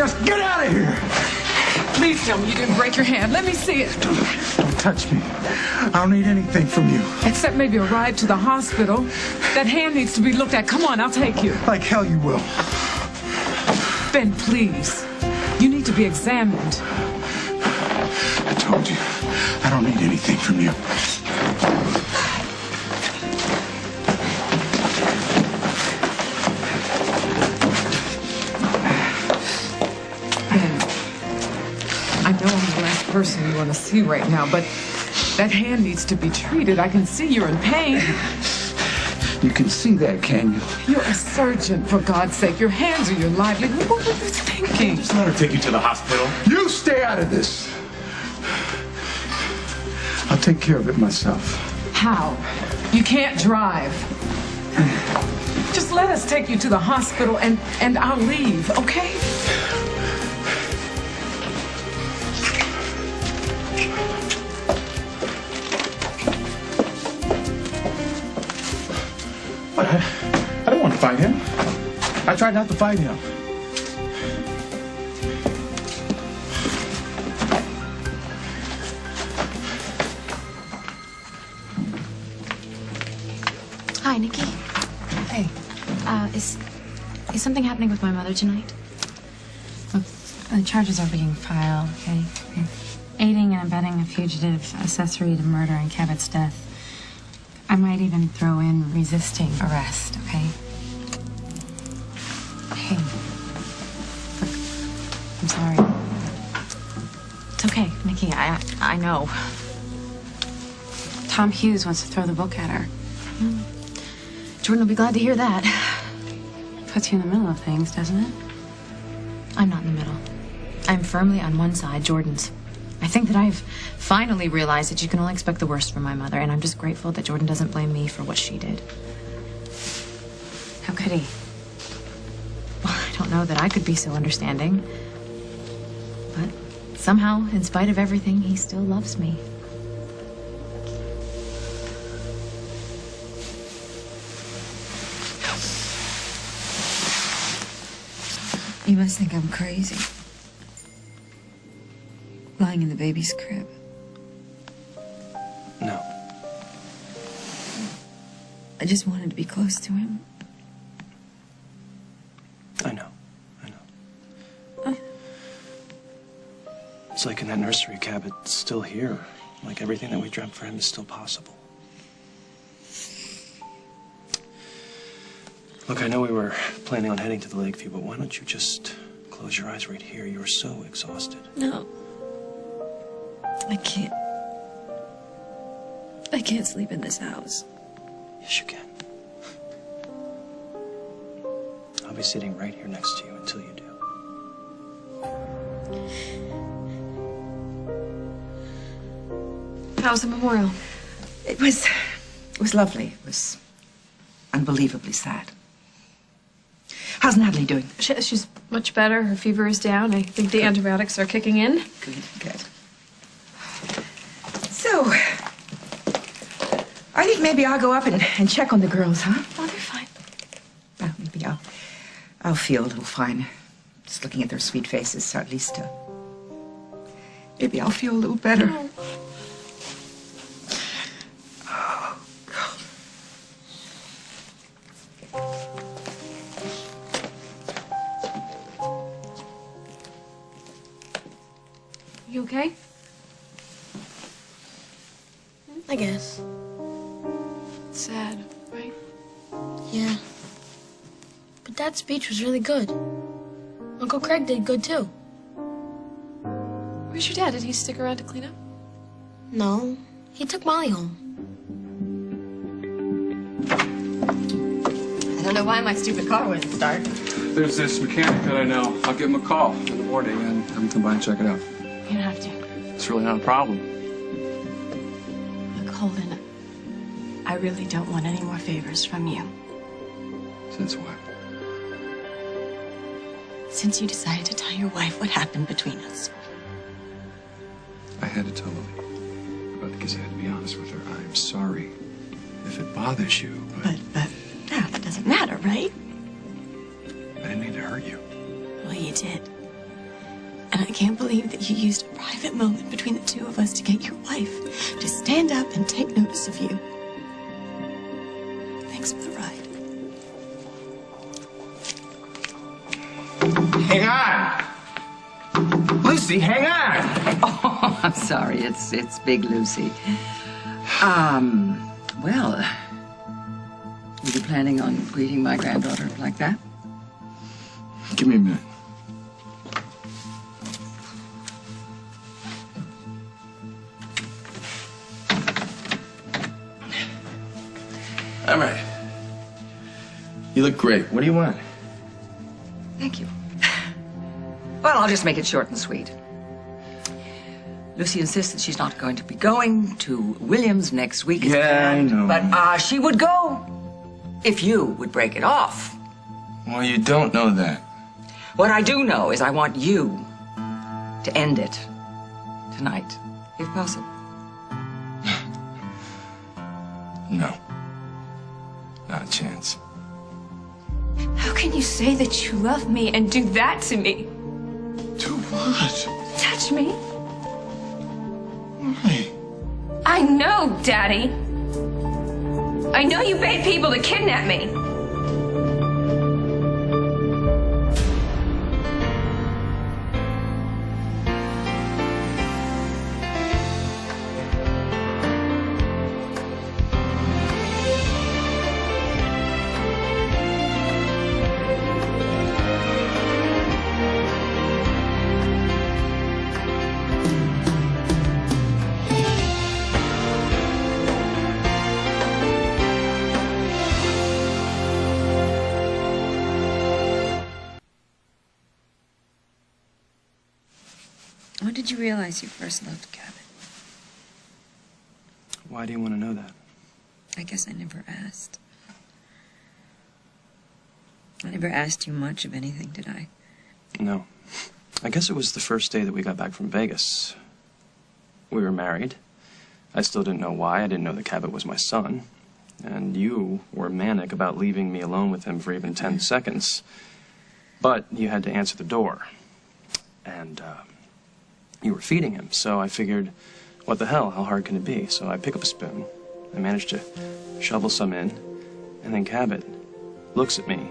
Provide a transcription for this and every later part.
Just get out of here! Please tell me you didn't break your hand. Let me see it. Don't touch me. I don't need anything from you. Except maybe a ride to the hospital. That hand needs to be looked at. Come on, I'll take you. Like hell you will. Ben, please. You need to be examined. I told you, I don't need anything from you. I know I'm the last person you want to see right now, but that hand needs to be treated. I can see you're in pain. You can see that, can you? You're a surgeon, for God's sake. Your hands are your livelihood. What were you thinking? Just let her take you to the hospital. You stay out of this. I'll take care of it myself. How? You can't drive. Just let us take you to the hospital and I'll leave, okay? I don't want to fight him. I tried not to fight him. Hi, Nikki. Hey. Is something happening with my mother tonight? Look, the charges are being filed, okay? Aiding and abetting a fugitive, accessory to murder and Cabot's death. I might even throw in resisting arrest, okay? Hey. Look, I'm sorry. It's okay, Nikki. I know. Tom Hughes wants to throw the book at her. Jordan will be glad to hear that. Puts you in the middle of things, doesn't it? I'm not in the middle. I'm firmly on one side, Jordan's. I think that I've finally realized that you can only expect the worst from my mother, and I'm just grateful that Jordan doesn't blame me for what she did. How could he? Well, I don't know that I could be so understanding. But somehow, in spite of everything, he still loves me. You must think I'm crazy. Lying in the baby's crib. No. I just wanted to be close to him. I know. It's like in that nursery, Cabot's still here. Like everything that we dreamt for him is still possible. Look, I know we were planning on heading to the Lakeview, but why don't you just close your eyes right here? You're so exhausted. No. I can't. I can't sleep in this house. Yes, you can. I'll be sitting right here next to you until you do. How was the memorial? It was lovely. It was unbelievably sad. How's Natalie doing? She's much better. Her fever is down. I think the antibiotics are kicking in. Good. So, I think maybe I'll go up and check on the girls, huh? Oh, they're fine. Well, maybe I'll feel a little fine. Just looking at their sweet faces, so at least, maybe I'll feel a little better. Oh. You okay? I guess. It's sad, right? Yeah. But Dad's speech was really good. Uncle Craig did good too. Where's your dad? Did he stick around to clean up? No, he took Molly home. I don't know why my stupid car wouldn't start. There's this mechanic that I know. I'll give him a call in the morning and have him come by and check it out. You don't have to. It's really not a problem. Look, Holden, I really don't want any more favors from you. Since what? Since you decided to tell your wife what happened between us. I had to tell Lily. But because I had to be honest with her, I'm sorry if it bothers you, but That doesn't matter, right? I didn't mean to hurt you. Well, you did. can't believe that you used a private moment between the two of us to get your wife to stand up and take notice of you. Thanks for the ride. Hang on! Lucy, hang on! Oh, I'm sorry. It's Big Lucy. Well, were you planning on greeting my granddaughter like that? Give me a minute. All right. You look great. What do you want? Thank you. Well, I'll just make it short and sweet. Lucy insists that she's not going to be going to Williams next week. Yeah, I know. But she would go if you would break it off. Well, you don't know that. What I do know is I want you to end it tonight, if possible. No. Not a chance. How can you say that you love me and do that to me? Do what? Touch me? Why? I know, Daddy. I know you paid people to kidnap me. When did you realize you first loved Cabot? Why do you want to know that? I guess I never asked. I never asked you much of anything, did I? No. I guess it was the first day that we got back from Vegas. We were married. I still didn't know why. I didn't know that Cabot was my son. And you were manic about leaving me alone with him for even 10 seconds. But you had to answer the door. And, you were feeding him, so I figured, what the hell, how hard can it be? So I pick up a spoon, I managed to shovel some in, and then Cabot looks at me,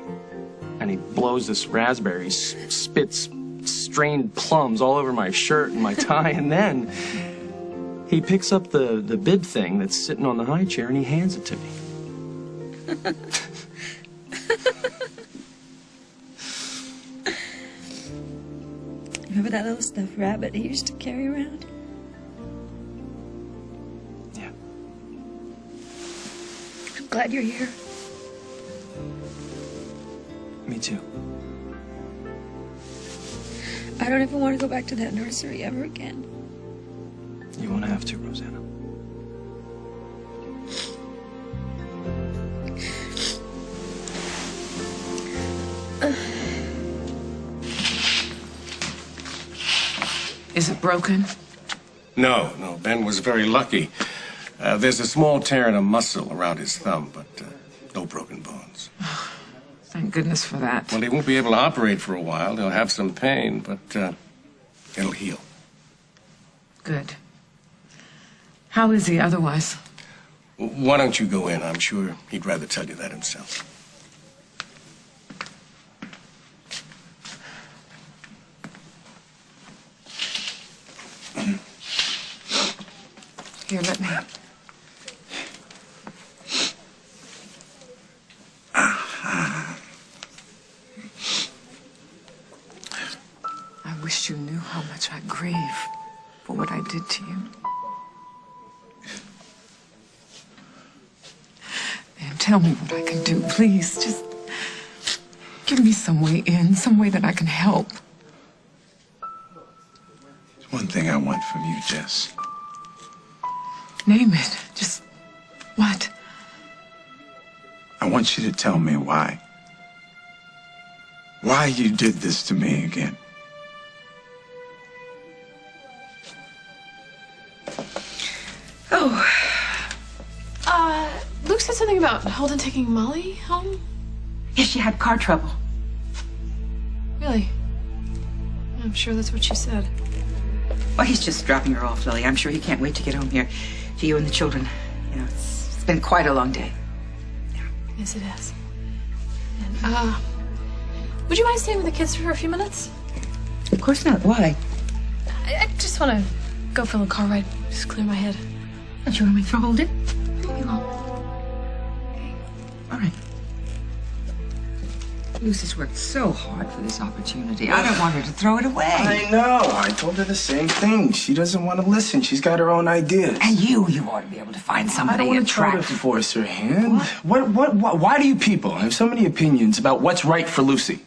and he blows this raspberry, spits strained plums all over my shirt and my tie, and then he picks up the bib thing that's sitting on the high chair and he hands it to me. Remember that little stuffed rabbit he used to carry around? Yeah. I'm glad you're here. Me too. I don't ever want to go back to that nursery ever again. You won't have to, Rosanna. Is it broken? No, Ben was very lucky. There's a small tear in a muscle around his thumb, but no broken bones. Thank goodness for that. Well, he won't be able to operate for a while. He'll have some pain, but it'll heal. Good. How is he otherwise? Why don't you go in? I'm sure he'd rather tell you that himself. Here, let me. I wish you knew how much I grieve for what I did to you. And tell me what I can do, please. Just give me some way in, some way that I can help. There's one thing I want from you, Jess. Name it. Just what? I want you to tell me why. Why you did this to me again. Oh. Luke said something about Holden taking Molly home? Yeah, she had car trouble. Really? I'm sure that's what she said. Well, he's just dropping her off, Lily. I'm sure he can't wait to get home here to you and the children. You know, it's been quite a long day. Yes, it is. And, would you mind staying with the kids for a few minutes? Of course not. Why? I just want to go for a little car ride. Just clear my head. Don't you want me to hold it? Won't be long. All right. Lucy's worked so hard for this opportunity. I don't want her to throw it away. I know. I told her the same thing. She doesn't want to listen. She's got her own ideas. And you ought to be able to find somebody I don't want to try to attractive. force her hand. What? Why do you people have so many opinions about what's right for Lucy?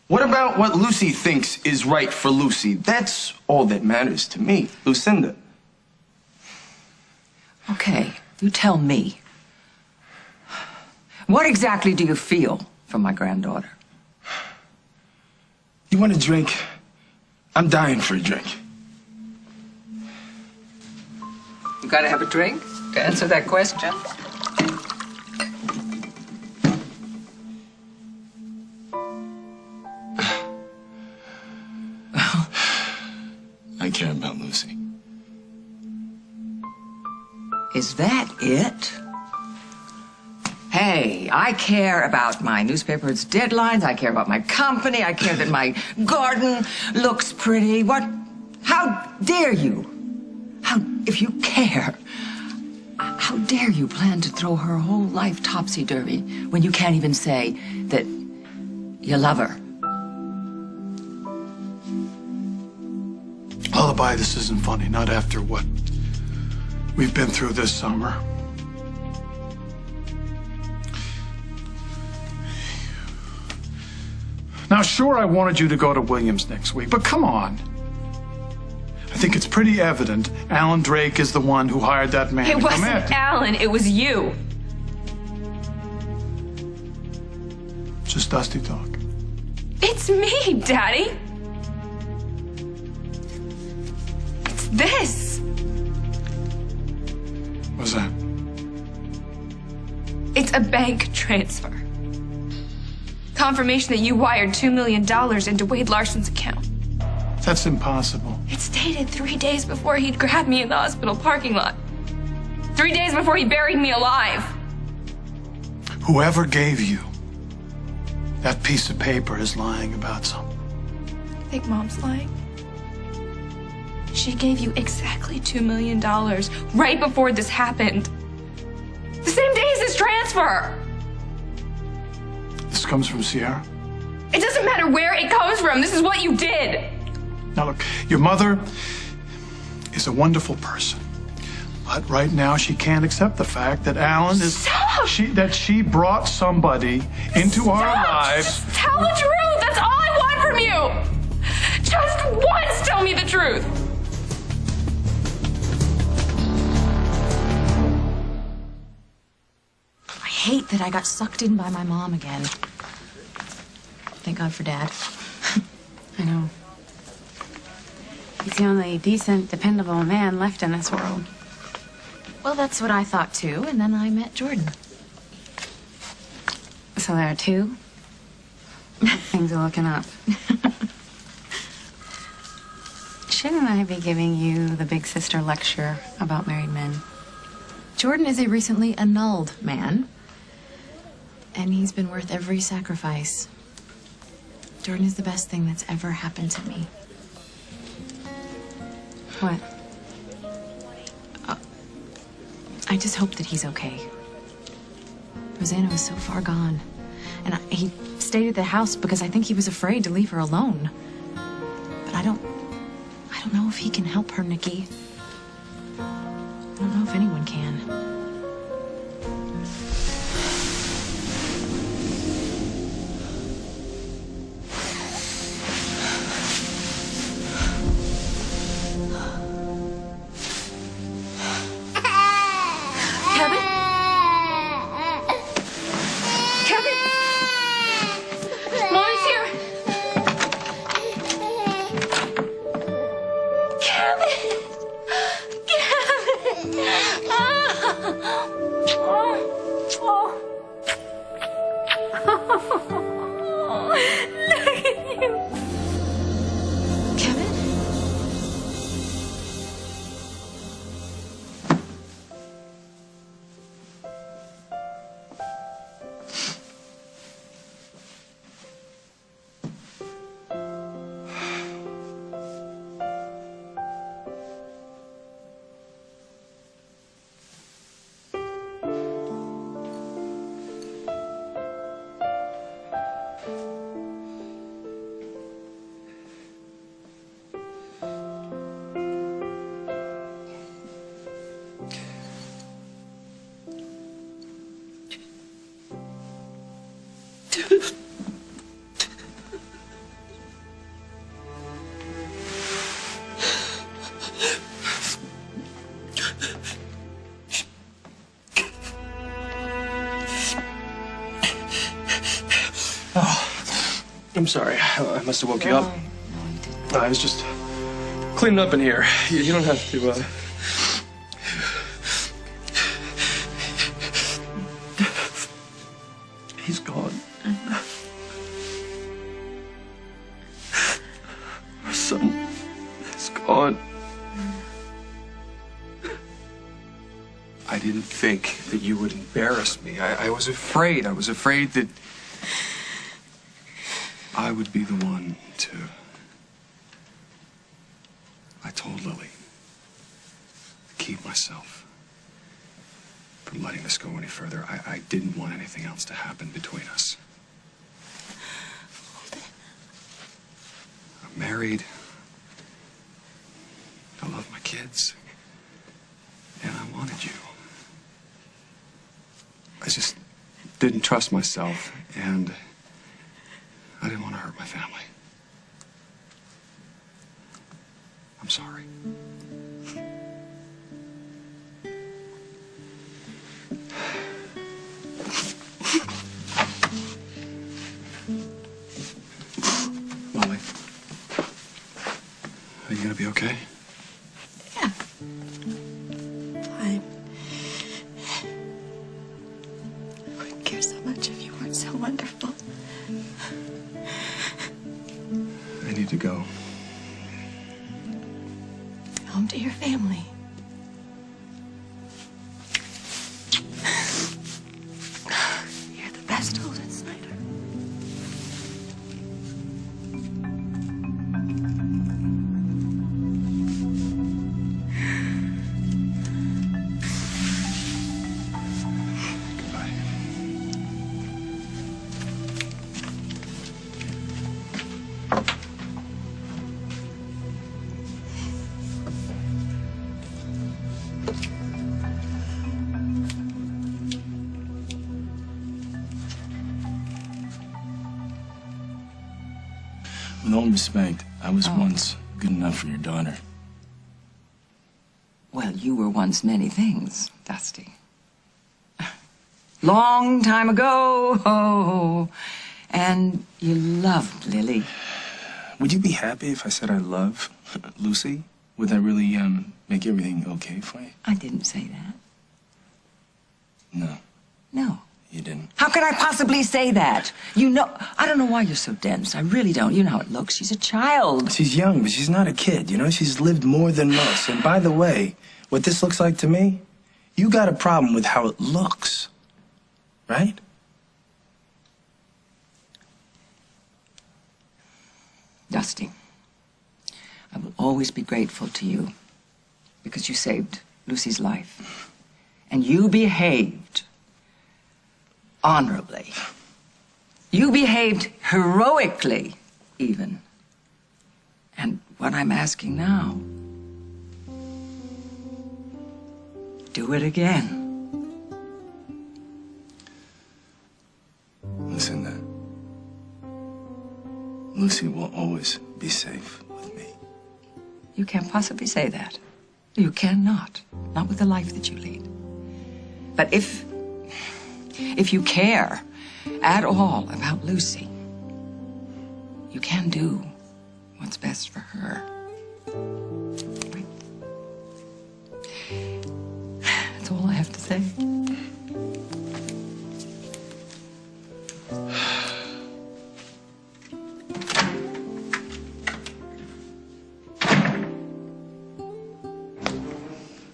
What about what Lucy thinks is right for Lucy? That's all that matters to me, Lucinda. Okay, you tell me. What exactly do you feel for my granddaughter? You want a drink? I'm dying for a drink. You gotta have a drink to answer that question? I care about Lucy. Is that it? Hey, I care about my newspaper's deadlines. I care about my company. I care that my garden looks pretty. How dare you? If you care, how dare you plan to throw her whole life topsy-turvy when you can't even say that you love her? Lullaby, this isn't funny. Not after what we've been through this summer. Now, sure, I wanted you to go to Williams next week, but come on. I think it's pretty evident Alan Drake is the one who hired that man. It wasn't Alan, it was you. Just dusty talk. It's me, Daddy. It's this. What's that? It's a bank transfer. Confirmation that you wired $2 million into Wade Larson's account. That's impossible. It's dated 3 days before he'd grabbed me in the hospital parking lot. 3 days before he buried me alive. Whoever gave you that piece of paper is lying about something. I think Mom's lying. She gave you exactly $2 million right before this happened. The same day as this transfer. This comes from Sierra? It doesn't matter where it comes from. This is what you did. Now look, your mother is a wonderful person. But right now she can't accept the fact that Alan is... that she brought somebody into our lives... Just tell the truth! That's all I want from you! Just once tell me the truth! I hate that I got sucked in by my mom again. Thank God for Dad. I know. He's the only decent, dependable man left in this world. Well, that's what I thought too, and then I met Jordan. So there are two? Things are looking up. Shouldn't I be giving you the big sister lecture about married men? Jordan is a recently annulled man, and he's been worth every sacrifice. Jordan is the best thing that's ever happened to me. What? I just hope that he's okay. Rosanna was so far gone. And he stayed at the house because I think he was afraid to leave her alone. But I don't know if he can help her, Nikki. I don't know if anyone can. I'm sorry. I must have woke you up. No, I was just cleaning up in here. You don't have to, He's gone. Our son is gone. I didn't think that you would embarrass me. I was afraid. I was afraid that I would be the one to... I told Lily to keep myself from letting this go any further. I didn't want anything else to happen between us. I'm married. I love my kids. And I wanted you. I just didn't trust myself, and I didn't want to hurt my family. I'm sorry. Molly, are you gonna be okay? Yeah. Fine. I wouldn't care so much if you weren't so wonderful. I need to go. Home to your family. You're the best Holden Snyder. With all respect, I was once good enough for your daughter. Well, you were once many things, Dusty. Long time ago, oh, and you loved Lily. Would you be happy if I said I love Lucy? Would that really make everything okay for you? I didn't say that. No, No. you didn't. How could I possibly say that? You know, I don't know why you're so dense. I really don't. You know how it looks. She's a child. She's young, but she's not a kid, you know? She's lived more than most. And by the way, what this looks like to me, you got a problem with how it looks, right? Dusty, I will always be grateful to you because you saved Lucy's life. And you behaved honorably. You behaved heroically, even. And what I'm asking now, do it again. Listen, Lucy will always be safe with me. You can't possibly say that. You cannot. Not with the life that you lead. But if you care at all about Lucy, you can do what's best for her. Right? That's all I have to say.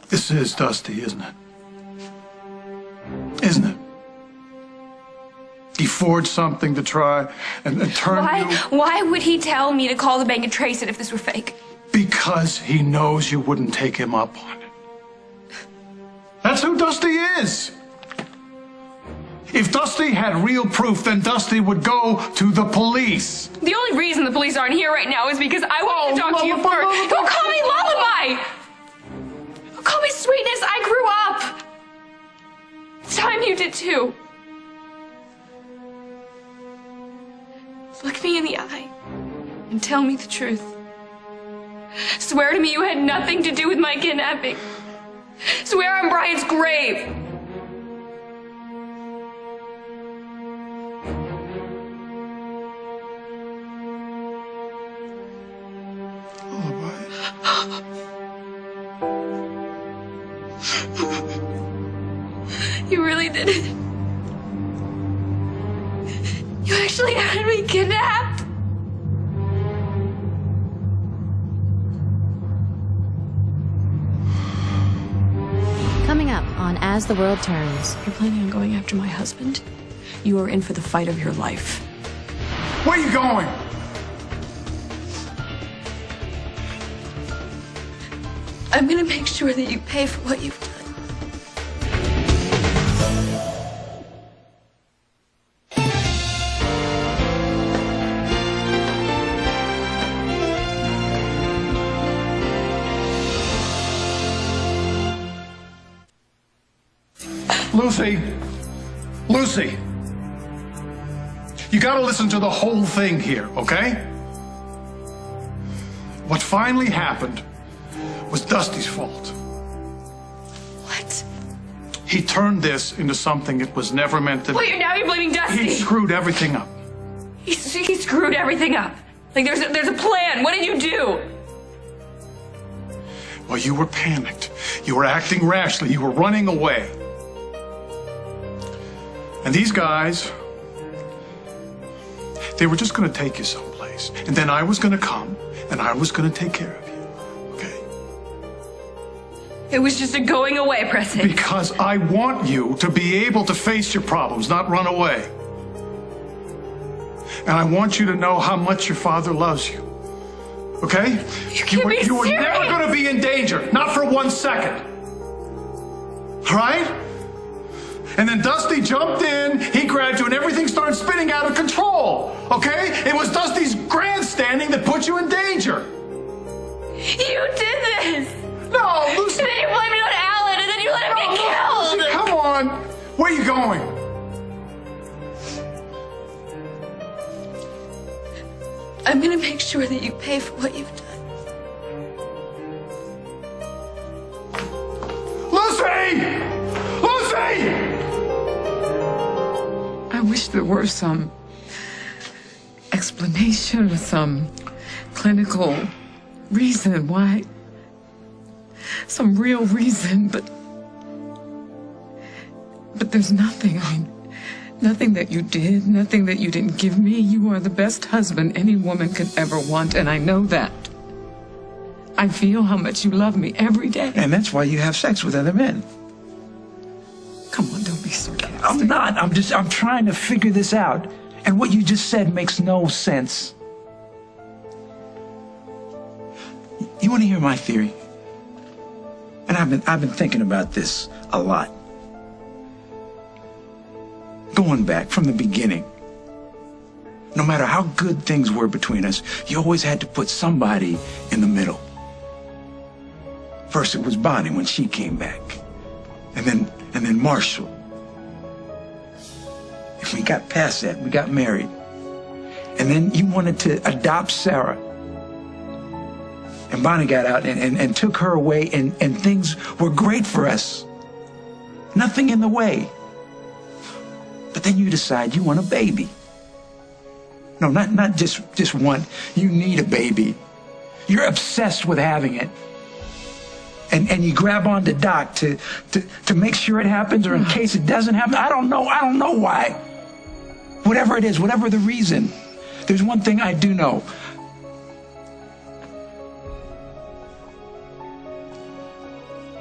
This is Dusty, isn't it? Isn't it? He forged something to try and turn you... Why would he tell me to call the bank and trace it if this were fake? Because he knows you wouldn't take him up on it. That's who Dusty is. If Dusty had real proof, then Dusty would go to the police. The only reason the police aren't here right now is because I wanted to talk to you first. Don't call me Lullaby! Don't call me Sweetness. I grew up. It's time you did too. Look me in the eye and tell me the truth. Swear to me you had nothing to do with my kidnapping. Swear on Brian's grave. You really did it. You actually had me kidnapped. Coming up on As the World Turns. You're planning on going after my husband? You are in for the fight of your life. Where are you going? I'm gonna make sure that you pay for what you've done. Lucy! Lucy! You gotta listen to the whole thing here, okay? What finally happened was Dusty's fault. What? He turned this into something it was never meant to be. Wait, now you're blaming Dusty. He screwed everything up. He screwed everything up. Like there's a plan. What did you do? Well, you were panicked. You were acting rashly. You were running away. And these guys, they were just going to take you someplace. And then I was going to come, and I was going to take care of you. Okay? It was just a going away, Preston. Because I want you to be able to face your problems, not run away. And I want you to know how much your father loves you. Okay? You were never going to be in danger, not for 1 second. All right? And then Dusty jumped in, he grabbed you, and everything started spinning out of control. Okay? It was Dusty's grandstanding that put you in danger. You did this! No, Lucy! And then you blamed it on Alan, and then you let him get killed! Lucy, come on! Where are you going? I'm gonna make sure that you pay for what you've done. Lucy! Lucy! I wish there were some explanation or some clinical reason why, some real reason, but there's nothing. I mean, nothing that you did, nothing that you didn't give me. You are the best husband any woman could ever want, and I know that. I feel how much you love me every day. And that's why you have sex with other men. Come on, don't be sarcastic. I'm not. I'm trying to figure this out. And what you just said makes no sense. You want to hear my theory? And I've been thinking about this a lot. Going back from the beginning. No matter how good things were between us, you always had to put somebody in the middle. First it was Bonnie when she came back. And then Marshall. And we got past that. We got married. And then you wanted to adopt Sarah. And Bonnie got out and took her away, and things were great for us. Nothing in the way. But then you decide you want a baby. No, not just one. You need a baby. You're obsessed with having it. And you grab onto Doc to make sure it happens, or in case it doesn't happen. I don't know why. Whatever it is, whatever the reason, there's one thing I do know.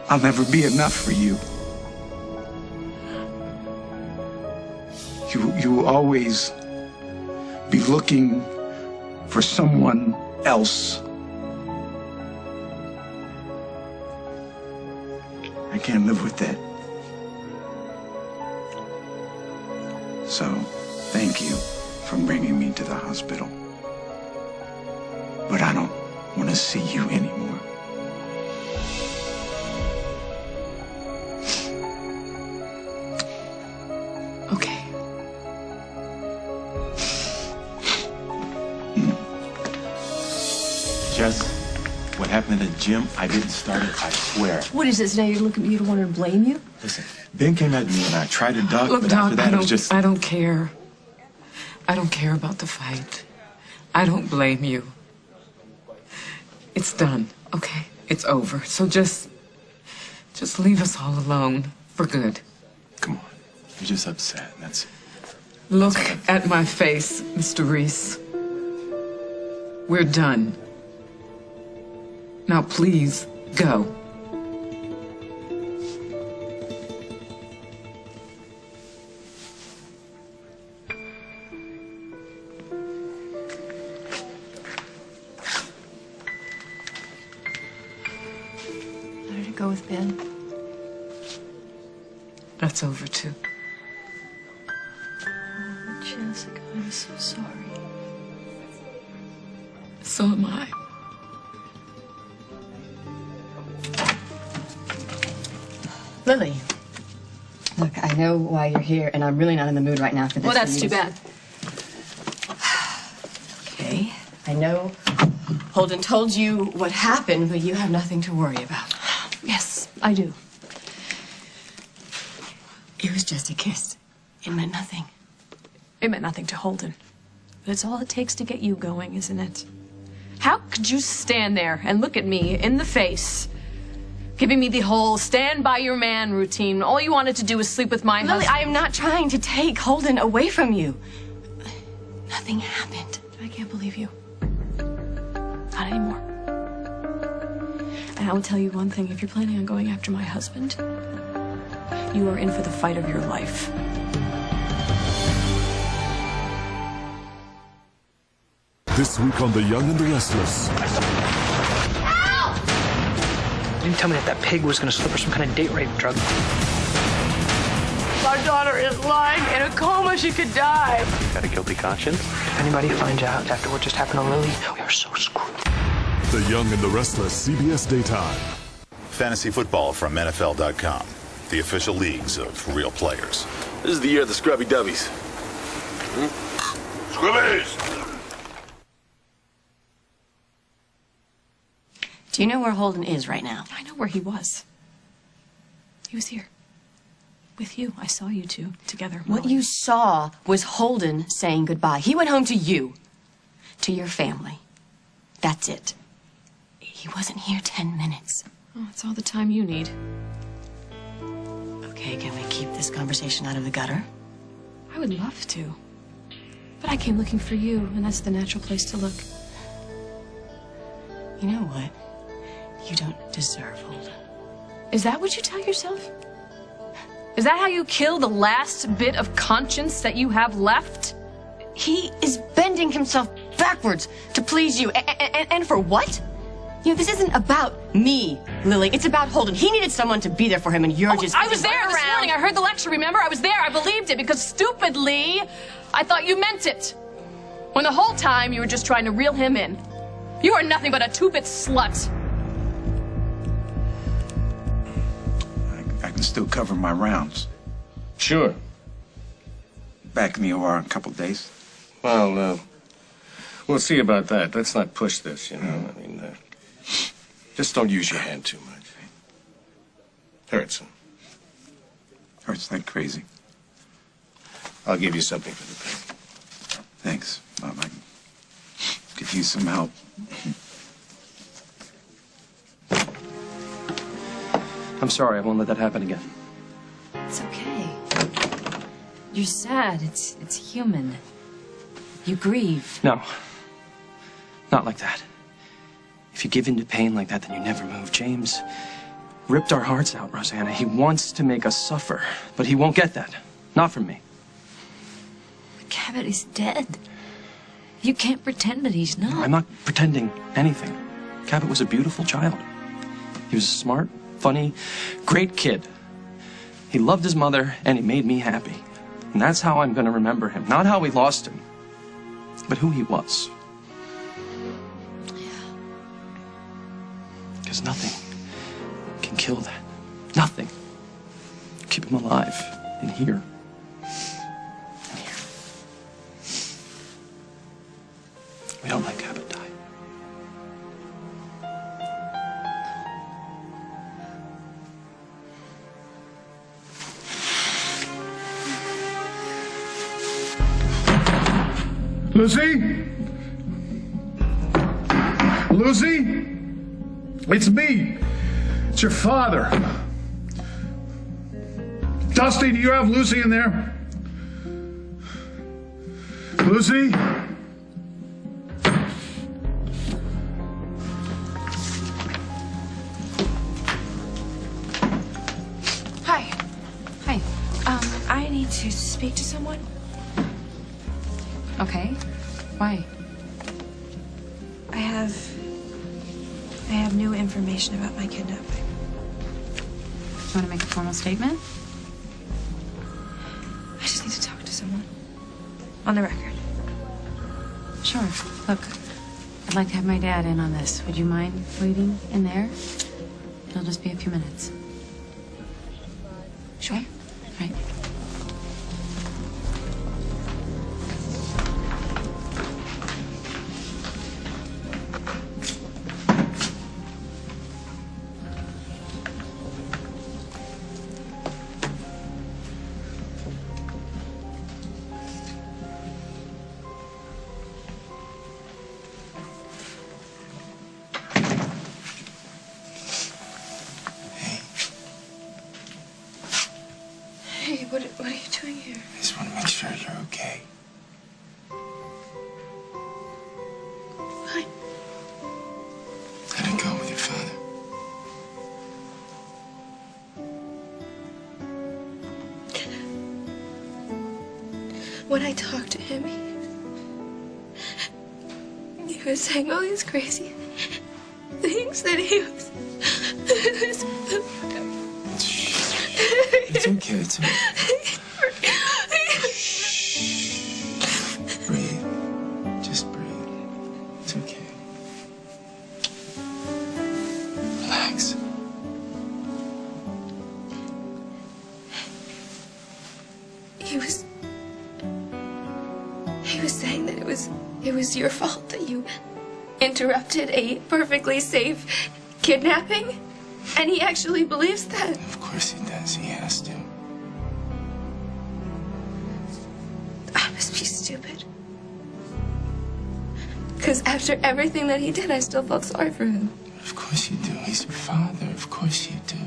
I'll never be enough for you. You will always be looking for someone else. I can't live with that. So, thank you for bringing me to the hospital. But I don't want to see you anymore. Okay. Jess, what happened at the gym, I didn't start it, I swear. What is this now? You don't want her to blame you? Listen, Ben came at me and I tried to duck, Look, but Doc, after that it was just... I don't care. I don't care about the fight. I don't blame you. It's done, okay? It's over. So just leave us all alone for good. Come on. You're just upset. That's it. Look at my face, Mr. Reese. We're done. Now please, go. How did it go with Ben? That's over too. Oh, Jessica, I'm so sorry. So am I. Lily. Look, I know why you're here, and I'm really not in the mood right now for this. Well, that's too bad. Okay. I know Holden told you what happened, but you have nothing to worry about. Yes, I do. It was just a kiss. It meant nothing. It meant nothing to Holden. But it's all it takes to get you going, isn't it? How could you stand there and look at me in the face, giving me the whole stand by your man routine? All you wanted to do was sleep with my Lily, husband. I am not trying to take Holden away from you. Nothing happened. I can't believe you. Not anymore. And I will tell you one thing. If you're planning on going after my husband, you are in for the fight of your life. This week on The Young and the Restless. You didn't tell me that pig was going to slip her some kind of date rape drug. My daughter is lying in a coma. She could die. Got a guilty conscience? If anybody finds out after what just happened to Lily, we are so screwed. The Young and the Restless, CBS Daytime. Fantasy football from NFL.com. The official leagues of real players. This is the year of the Scrubby Dubbies. Scrubbies! Do you know where Holden is right now? I know where he was. He was here. With you. I saw you two together. What you saw was Holden saying goodbye. He went home to you. To your family. That's it. He wasn't here 10 minutes. Oh, that's all the time you need. Okay, can we keep this conversation out of the gutter? I would love to. But I came looking for you, and that's the natural place to look. You know what? You don't deserve Holden. Is that what you tell yourself? Is that how you kill the last bit of conscience that you have left? He is bending himself backwards to please you. And for what? You know, this isn't about me, Lily. It's about Holden. He needed someone to be there for him, and you're just... I was there this morning. I heard the lecture, remember? I was there. I believed it because stupidly, I thought you meant it. When the whole time you were just trying to reel him in. You are nothing but a two-bit slut. I can still cover my rounds. Sure. Back in the OR in a couple of days. Well, we'll see about that. Let's not push this, you know. I mean, just don't use your hand too much. Hurts. Hurts like crazy. I'll give you something for the pain. Thanks, Mom. I could use some help. I'm sorry. I won't let that happen again. It's okay. You're sad. It's human. You grieve. No. Not like that. If you give in to pain like that, then you never move. James ripped our hearts out, Rosanna. He wants to make us suffer, but he won't get that. Not from me. Cabot is dead. You can't pretend that he's not. I'm not pretending anything. Cabot was a beautiful child. He was a smart, funny, great kid. He loved his mother, and he made me happy. And that's how I'm going to remember him. Not how we lost him, but who he was. Because nothing can kill that. Nothing. Keep him alive in here. In here. We don't let Cabot die. Lucy? Lucy? It's me. It's your father. Dusty, do you have Lucy in there? Lucy? Hi. Hi. I need to speak to someone. Okay. Why? I have new information about my kidnapping. Do you want to make a formal statement? I just need to talk to someone. On the record. Sure. Look, I'd like to have my dad in on this. Would you mind waiting in there? It'll just be a few minutes. Sure. Right. Hey, what are you doing here? I just want to make sure you're okay. Fine. I didn't go with your father. When I talked to him, he was saying all these crazy things that he was. It's okay. It's okay. Breathe. Just breathe. It's okay. Relax. He was saying that it was your fault that you interrupted a perfectly safe kidnapping, and he actually believes that. Of course he does. He has to. I must be stupid. Because after everything that he did, I still felt sorry for him. Of course you do. He's your father. Of course you do.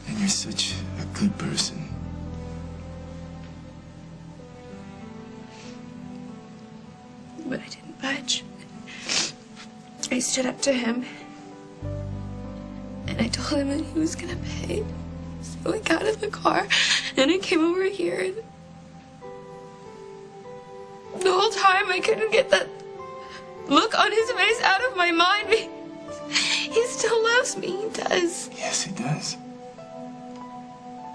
And you're such a good person. But I didn't budge. I stood up to him. And I told him that he was gonna pay. So I got in the car and I came over here, and the whole time I couldn't get that look on his face out of my mind. He still loves me. He does. Yes, he does.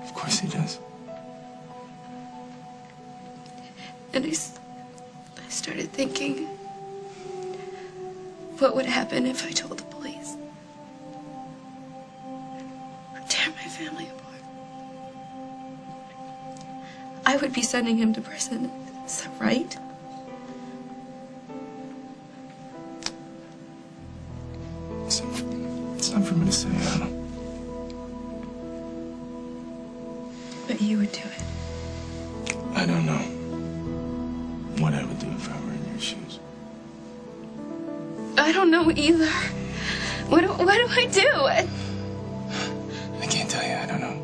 Of course he does. And I started thinking, what would happen if I told the police? I'd tear my family apart. I would be sending him to prison. Is that right? It's not for me to say, Anna. But you would do it. I don't know what I would do if I were in your shoes. I don't know either. What do I do? I can't tell you. I don't know.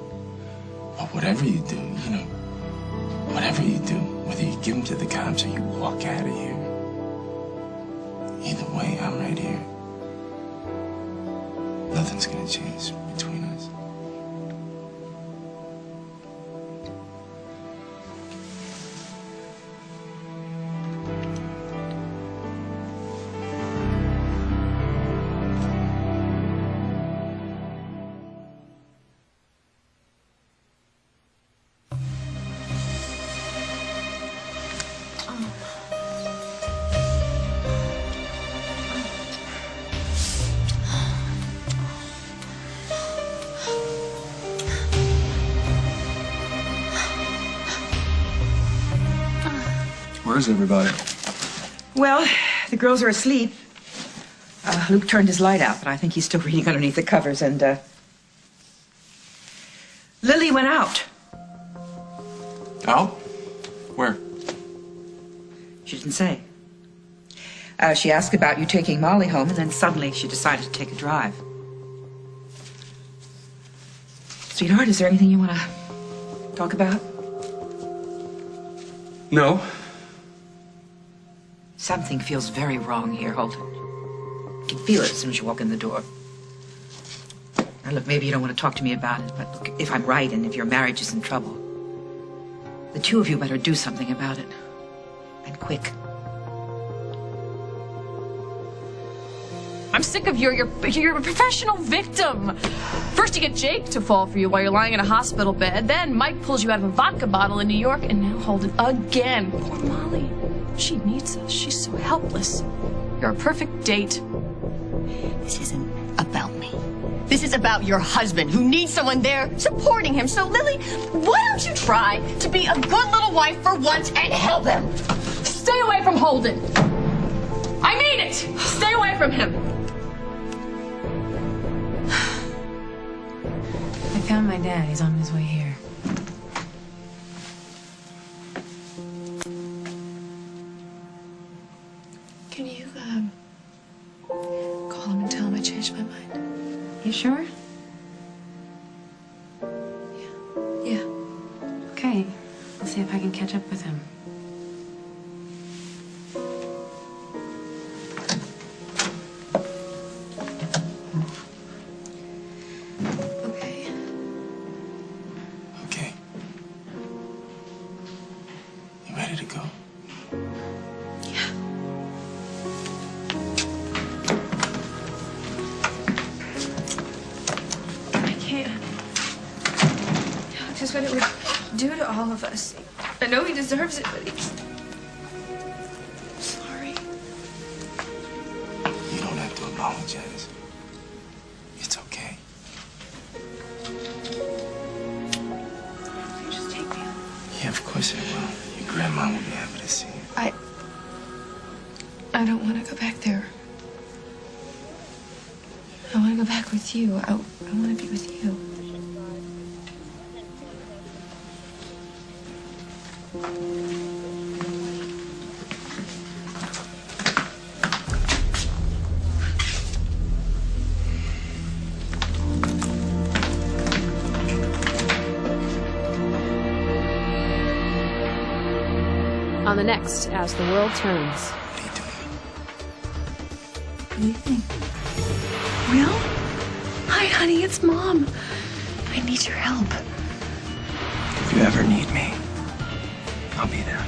But whatever you do, whatever you do, whether you give him to the cops or you walk out of here, either way, I'm right here. Nothing's gonna change between us. Where's everybody? Well, the girls are asleep. Luke turned his light out, but I think he's still reading underneath the covers, and Lily went out. Out? Where? She didn't say. She asked about you taking Molly home, and then suddenly she decided to take a drive. Sweetheart, is there anything you want to talk about? No. Something feels very wrong here, Holden. You can feel it as soon as you walk in the door. Now, look, maybe you don't want to talk to me about it, but look, if I'm right and if your marriage is in trouble, the two of you better do something about it. And quick. I'm sick of you're a professional victim. First you get Jake to fall for you while you're lying in a hospital bed. Then Mike pulls you out of a vodka bottle in New York, and now Holden again. Poor Molly. She needs us. She's so helpless. You're a perfect date. This isn't about me. This is about your husband who needs someone there supporting him. So, Lily, why don't you try to be a good little wife for once and help him? Stay away from Holden. I mean it. Stay away from him. I found my dad. He's on his way here. Can you, call him and tell him I changed my mind? You sure? Yeah. Okay. I'll see if I can catch up with him. Okay. You ready to go? I can't. Just what it would do to all of us. I know he deserves it, but he's... Sorry. You don't have to apologize. It's okay. Will you just take me home? Yeah, of course I will. Your grandma will be happy to see you. I don't want to go back there. I want to go back with you. I want to be with you. On the next, As the World Turns. What do you think? Will? Hi, honey, it's Mom. I need your help. If you ever need me, I'll be there.